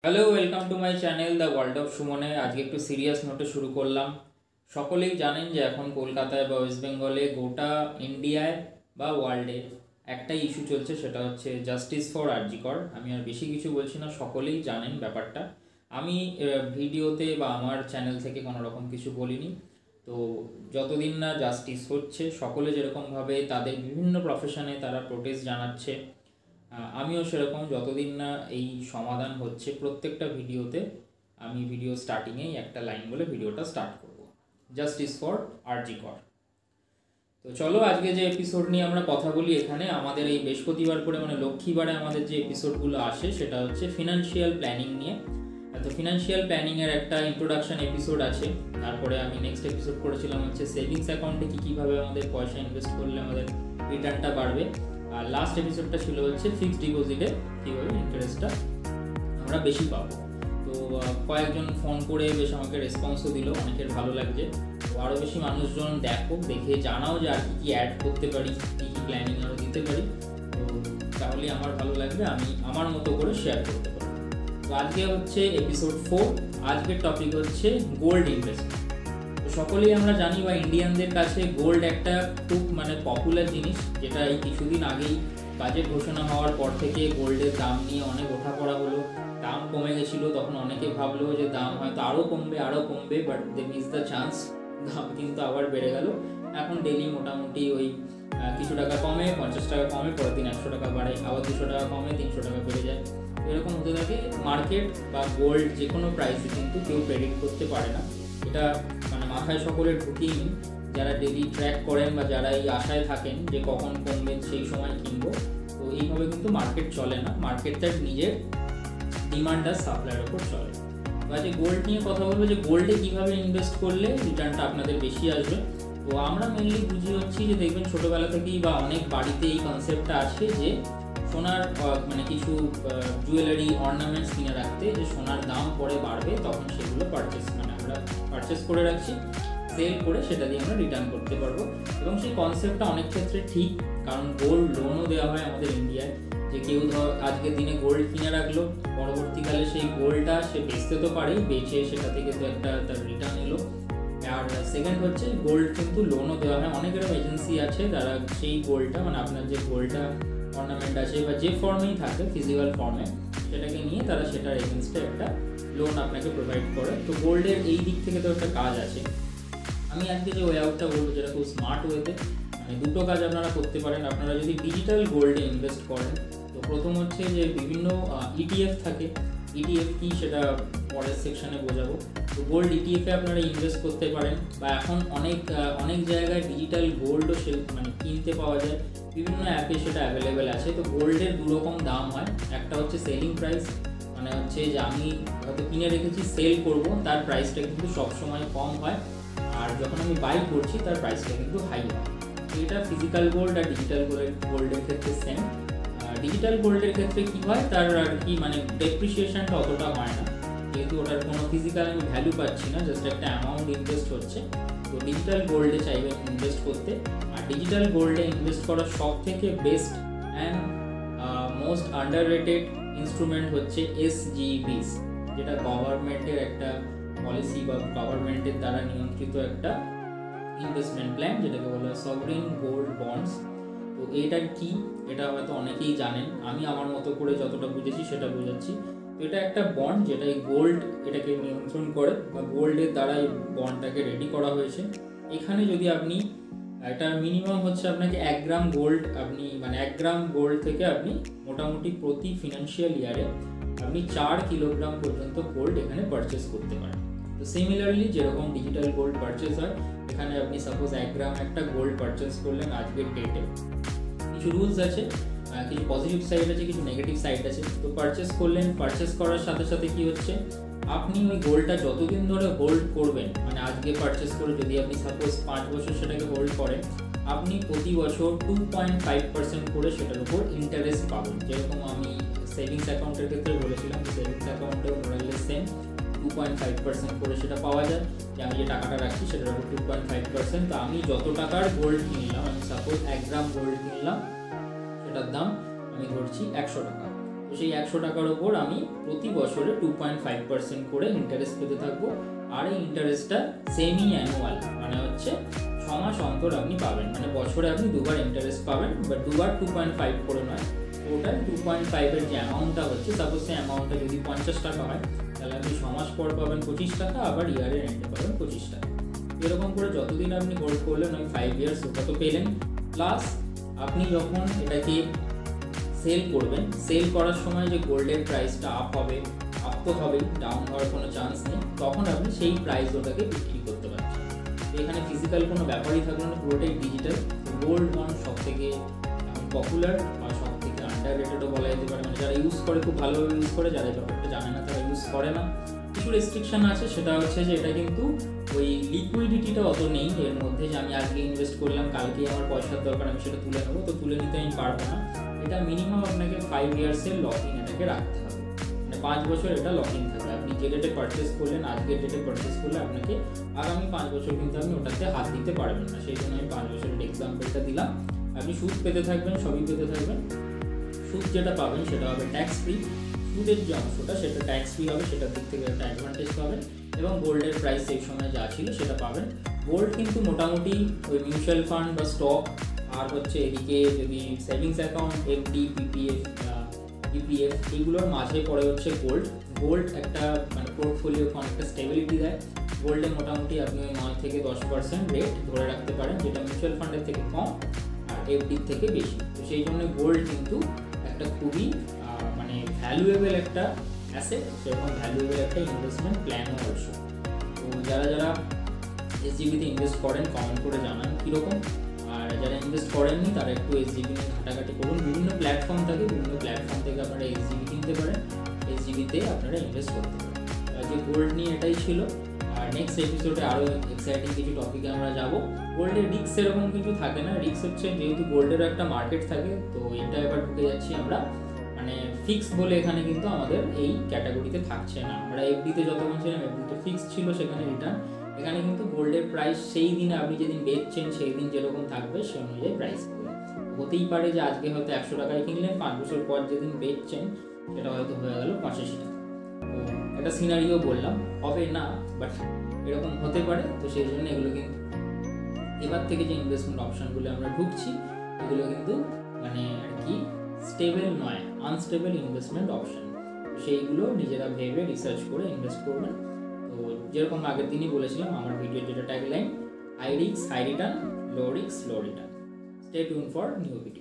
Hello, welcome to my channel the world of সুমনে। আজকে একটু সিরিয়াস নোটে শুরু করলাম। সকলেই জানেন যে এখন কলকাতায় বা ওয়েস্ট বেঙ্গলে, গোটা ইন্ডিয়ায় বা ওয়ার্ল্ডে একটাই ইস্যু চলছে, সেটা হচ্ছে জাস্টিস ফর আরজি কর। আমি আর বেশি কিছু বলছি না, সকলেই জানেন ব্যাপারটা। আমি ভিডিওতে বা আমার চ্যানেল থেকে কোনো রকম কিছু বলিনি। তো যতদিন না জাস্টিস হচ্ছে, সকলে যেরকমভাবে তাদের বিভিন্ন প্রফেশনে তারা প্রোটেস্ট জানাচ্ছে, আমিও সেরকম যতদিন না এই সমাধান হচ্ছে, প্রত্যেকটা ভিডিওতে আমি ভিডিও স্টার্টিংয়েই একটা লাইন বলে ভিডিওটা স্টার্ট করব, জাস্টিস ফর আরজি কর। তো চলো আজকে যে এপিসোড নিয়ে আমরা কথা বলি, এখানে আমাদের এই বৃহস্পতিবার করে মানে লক্ষ্মীবারে আমাদের যে এপিসোডগুলো আসে সেটা হচ্ছে ফিনান্সিয়াল প্ল্যানিং নিয়ে। তো ফিনান্সিয়াল প্ল্যানিংয়ের একটা ইন্ট্রোডাকশন এপিসোড আছে, তারপরে আমি নেক্সট এপিসোড করেছিলাম হচ্ছে সেভিংস অ্যাকাউন্টে কীভাবে আমাদের পয়সা ইনভেস্ট করলে আমাদের রিটার্নটা বাড়বে, আর লাস্ট এপিসোডটা ছিল হচ্ছে ফিক্সড ডিপোজিটে কীভাবে ইন্টারেস্টটা আমরা বেশি পাবো। তো কয়েকজন ফোন করে বেশ আমাকে রেসপন্সও দিল, অনেকের ভালো লাগছে। তো আরও বেশি মানুষজন দেখে জানাও যে আর কী অ্যাড করতে পারি, কী প্ল্যানিং আরও দিতে পারি। তো তাহলে আমার ভালো লাগবে, আমি আমার মতো করে শেয়ার করতে পারি। তো আজকে হচ্ছে এপিসোড 4। আজকের টপিক হচ্ছে গোল্ড ইনভেস্টমেন্ট। তো সকলেই আমরা জানি বা ইন্ডিয়ানদের কাছে গোল্ড একটা খুব পপুলার জিনিস, যেটা এই কিছুদিন আগেই বাজেট ঘোষণা হওয়ার পর থেকে গোল্ডের দাম নিয়ে অনেক ওঠাপড়া হলো। দাম কমে গেছিলো, তখন অনেকে ভাবলো যে দাম হয়তো আরও কমবে, but they miss the chance, দাম কিন্তু আবার বেড়ে গেল। এখন ডেলি মোটামুটি ওই কিছু টাকা কমে, 50 টাকা কমে, পরের দিন 100 টাকা বাড়ে, আবার 200 টাকা কমে, 300 টাকা বেড়ে যায়। এরকম হতে থাকে। মার্কেট বা গোল্ড যে কোনো প্রাইসে কিন্তু কেউ প্রেডিক্ট করতে পারে না। এটা মাথায় সকলে ঢুকিয়ে নিন, যারা ডেলি ট্র্যাক করেন বা যারা এই আশায় থাকেন যে কখন কমবে সেই সময় কিনবো। তো এইভাবে কিন্তু মার্কেট চলে না, মার্কেট তার নিজের ডিমান্ড আর সাপ্লাইয়ের ওপর চলে। তো আজকে গোল্ড নিয়ে কথা বলবো যে গোল্ডে কীভাবে ইনভেস্ট করলে রিটার্নটা আপনাদের বেশি আসবে। তো আমরা মেনলি বুঝি হচ্ছি যে দেখবেন ছোটোবেলা থেকেই বা অনেক বাড়িতে এই কনসেপ্টটা আছে যে সোনার কিছু জুয়েলারি অর্নামেন্টস কিনে রাখতে, যে সোনার দাম পরে বাড়বে তখন সেগুলো আমরা পারচেস করে রাখছি, সেল করে সেটা দিয়ে আমরা রিটার্ন করতে পারবো। এবং সেই কনসেপ্টটা অনেক ক্ষেত্রে ঠিক, কারণ গোল্ড লোনও দেওয়া হয় আমাদের ইন্ডিয়ায়। যে কেউ আজকের দিনে গোল্ড কিনে রাখলো, পরবর্তীকালে সেই গোল্ডটা সে বেচতে তো পারেই, বেচে সেটা থেকে তো একটা তার রিটার্ন এলো। আর সেকেন্ড হচ্ছে গোল্ড কিন্তু লোনও দেওয়া হয়। অনেক এরকম এজেন্সি আছে যারা সেই গোল্ডটা আপনার যে গোল্ডটা অর্নামেন্ট আছে বা যে ফর্মেই থাকে ফিজিক্যাল ফর্মে, সেটাকে নিয়ে তারা সেটার এগেনস্টে একটা লোন আপনাকে প্রোভাইড করে। তো গোল্ডের এই দিক থেকে তো একটা কাজ আছে। আমি আজকে যে ওয়ে আউটটা বলবো, যেটা খুব স্মার্ট ওয়েতে, দুটো কাজ আপনারা করতে পারেন। আপনারা যদি ডিজিটাল গোল্ডে ইনভেস্ট করেন, তো প্রথম হচ্ছে যে বিভিন্ন ইটিএফ থাকে। ইটিএফ কি সেটা পরের সেকশানে বোঝাবো। তো গোল্ড ইটিএফে আপনারা ইনভেস্ট করতে পারেন, বা এখন অনেক জায়গায় ডিজিটাল গোল্ডও কিনতে পাওয়া যায়, বিভিন্ন অ্যাপে সেটা অ্যাভেলেবেল আছে। তো গোল্ডের দুরকম দাম হয়, একটা হচ্ছে সেলিং প্রাইস, হচ্ছে যে আমি হয়তো কিনে রেখেছি, সেল করব, তার প্রাইসটা কিন্তু সবসময় কম হয়, আর যখন আমি বাই করছি তার প্রাইসটা কিন্তু হাই হয়। তো এটা ফিজিক্যাল গোল্ড আর ডিজিটাল গোল্ডের ক্ষেত্রে সেম। ডিজিটাল গোল্ডের ক্ষেত্রে কী হয়, তার আর কি ডেপ্রিসিয়েশনটা অতটা হয় না, যেহেতু ওটার কোনো ফিজিক্যাল আমি ভ্যালু পাচ্ছি না, জাস্ট একটা অ্যামাউন্ট ইনভেস্ট হচ্ছে। তো ডিজিটাল গোল্ডে চাইবেন ইনভেস্ট করতে। আর ডিজিটাল গোল্ডে ইনভেস্ট করার সব থেকে best and most underrated instrument হচ্ছে এসজিবিস, যেটা গভর্নমেন্টের একটা পলিসি বা গভর্নমেন্টের দ্বারা নিয়ন্ত্রিত একটা ইনভেস্টমেন্ট প্ল্যান, যেটাকে বলা হয় সভরিন গোল্ড বন্ডস। তো এটার কি, এটা হয়তো অনেকেই জানেন, আমি আমার মতো করে যতটা বুঝেছি সেটা বোঝাচ্ছি। তো এটা একটা বন্ড যেটা এই গোল্ড এটাকে নিয়ন্ত্রণ করে, বা গোল্ডের দ্বারা এই বন্ডটাকে রেডি করা হয়েছে। এখানে যদি আপনি এটা মিনিমাম হচ্ছে আপনাকে 1 গ্রাম গোল্ড, আপনি 1 গ্রাম গোল্ড থেকে আপনি মোটামুটি প্রতি ফিনান্সিয়াল ইয়ারে আপনি 4 কিলোগ্রাম পর্যন্ত গোল্ড এখানে পারচেস করতে পারেন। তো সিমিলারলি যেরকম ডিজিটাল গোল্ড পারচেস হয়, এখানে আপনি সাপোজ 1 গ্রাম একটা গোল্ড পারচেস করলেন আজকের ডেটে, কিছু রুলস আছে, কিছু পজিটিভ সাইড আছে, কিছু নেগেটিভ সাইড আছে। তো পারচেস করলেন, পারচেস করার সাথে সাথে কি হচ্ছে, আপনি ওই গোল্ডটা যতদিন ধরে হোল্ড করবেন, আজকে পারচেস করে যদি আপনি সাপোজ 5 বছর সেটাকে হোল্ড করেন, আপনি প্রতি বছর 2.5% করে সেটার উপর ইন্টারেস্ট পাবেন। যেরকম আমি সেভিংস অ্যাকাউন্টের ক্ষেত্রে বলেছিলাম, সেভিংস অ্যাকাউন্টেও মোরাইলে সেম 2.5% করে সেটা পাওয়া যায়, যে আমি যে টাকাটা রাখছি সেটার উপর 2.5%। তো আমি যত টাকার গোল্ড কিনলাম, আমি সাপোজ 1 গ্রাম গোল্ড কিনলাম, সেটার দাম আমি ধরছি 100 টাকা। তো সেই 100 টাকার ওপর আমি প্রতি বছরে 2.5% করে ইন্টারেস্ট পেতে থাকবো। আর এই ইন্টারেস্টটা সেমি অ্যানুয়াল, মানে হচ্ছে 6 মাস অন্তর আপনি পাবেন, মানে বছরে আপনি দুবার ইন্টারেস্ট পাবেন, বাট দুবার 2.5 করে নয়। টোটাল 2.5-এর যে অ্যামাউন্টটা হচ্ছে, সাপোজ সেই অ্যামাউন্টটা যদি 50 টাকা হয়, তাহলে আপনি 6 মাস পর পাবেন 25 টাকা, আবার ইয়ারের এন্ডে পাবেন 25 টাকা। এরকম করে যতদিন আপনি হোল্ড করলেন ওই 5 ইয়ার্স ওটা তো পেলেন। প্লাস আপনি যখন এটাকে সেল করবেন, সেল করার সময় যে গোল্ডের প্রাইসটা আপ হবে, আপ তো হবেই, ডাউন হওয়ার কোনো চান্স নেই, তখন আপনি সেই প্রাইস ওটাকে বিক্রি করতে পারছেন। এখানে ফিজিক্যাল কোনো ব্যাপারই থাকলো না, পুরোটাই ডিজিটাল। গোল্ড বন্ড সব থেকে পপুলার আর সব থেকে আন্ডার রেটেডও বলা যেতে পারে, মানে যারা ইউজ করে খুব ভালোভাবে ইউজ করে, যারা ব্যাপারটা জানে না তারা ইউজ করে না। কিছু রেস্ট্রিকশন আছে, সেটা হচ্ছে যে এটা কিন্তু ওই লিকুইডিটিটা অত নেই এর মধ্যে, যে আমি আজকে ইনভেস্ট করলাম কালকেই আমার পয়সার দরকার আমি সেটা তুলে নেবো, তো তুলে নিতে আমি পারবো না। এটা মিনিমাম আপনাকে 5 ইয়ার্সের লকিং এটাকে রাখতে হবে, মানে 5 বছর এটা লকিং থাকবে। আপনি যে ডেটে পারচেস করলেন, আজকের ডেটে পারচেস করলে আপনাকে আগামী 5 বছর কিন্তু আপনি ওটাতে হাত দিতে পারবেন না। সেই জন্য আমি 5 বছরের এক্সাম্পলটা দিলাম। আপনি সুদ পেতে থাকবেন, সবই পেতে থাকবেন। সুদ যেটা পাবেন সেটা হবে ট্যাক্স ফ্রি, সুদের যে অংশটা সেটা ট্যাক্স ফ্রি হবে, সেটার দিক থেকে একটা অ্যাডভান্টেজ পাবেন। এবং গোল্ডের প্রাইস সেই সময় যা ছিল সেটা পাবেন। গোল্ড কিন্তু মোটামুটি ওই মিউচুয়াল ফান্ড বা স্টক, আর হচ্ছে এদিকে যদি savings account, FD, PPF, EPF, এইগুলোর মাঝে পড়ে হচ্ছে গোল্ড। গোল্ড একটা মানে পোর্টফোলিওকে অনেকটা স্টেবিলিটি দেয়। গোল্ডে মোটামুটি আপনি ওই 9 থেকে 10% রেট ধরে রাখতে পারেন, যেটা মিউচুয়াল ফান্ডের থেকে কম আর এফডির থেকে বেশি। তো সেই জন্য গোল্ড কিন্তু একটা খুবই মানে ভ্যালুয়েবল একটা অ্যাসেট, সেরকম ভ্যালুয়েবল একটা ইনভেস্টমেন্ট প্ল্যানও অলসো। তো যারা যারা এসজিবিতে ইনভেস্ট করেন কমেন্ট করে জানান কীরকম, আর যারা ইনভেস্ট করেননি তারা একটু এসজিবি নিয়ে ঘাটাঘাটি করুন। বিভিন্ন প্ল্যাটফর্ম থাকে, বিভিন্ন প্ল্যাটফর্ম থেকে আপনারা এসজিবি কিনতে পারেন, এসজিবিতে আপনারা ইনভেস্ট করতে পারেন। যে গোল্ড নিয়ে এটাই ছিল। আর নেক্সট এপিসোডে আরও এক্সাইটিং কিছু টপিকে আমরা যাব। গোল্ডের রিস্ক সেরকম কিছু থাকে না, রিস্ক হচ্ছে যেহেতু গোল্ডের একটা মার্কেট থাকে, তো এটা এবার ঢুকে যাচ্ছি আমরা মানে ফিক্স বলে, এখানে কিন্তু আমাদের এই ক্যাটাগরিতে থাকছে না। আমরা এফডিতে যতক্ষণ ছিলাম এফডিতে ফিক্স ছিল, সেখানে রিটার্ন। এখানে কিন্তু গোল্ডের প্রাইস সেই দিনে আপনি যেদিন বেচছেন সেই দিন যেরকম থাকবে সে অনুযায়ী প্রাইস হবে। হতেই পারে যে আজকে হয়তো 100 টাকায় কিনলেন, 5 বছর পর যেদিন বেচছেন সেটা হয়তো হয়ে গেল 85 টাকা। তো এটা সিনারিও বললাম, হবে না, বাট এরকম হতে পারে। তো সেই জন্য এগুলো কিন্তু এবার থেকে যে ইনভেস্টমেন্ট অপশানগুলো আমরা ঢুকছি, এগুলো কিন্তু মানে আর কি স্টেবল নয়, আনস্টেবল ইনভেস্টমেন্ট অপশান। সেইগুলো নিজেরা ভেবে রিসার্চ করে ইনভেস্ট করবেন। তো যেরকম আগের দিনই বলেছিলাম, আমার ভিডিওর যেটা tagline, high risk high return, low risk low return. Stay tuned for new video.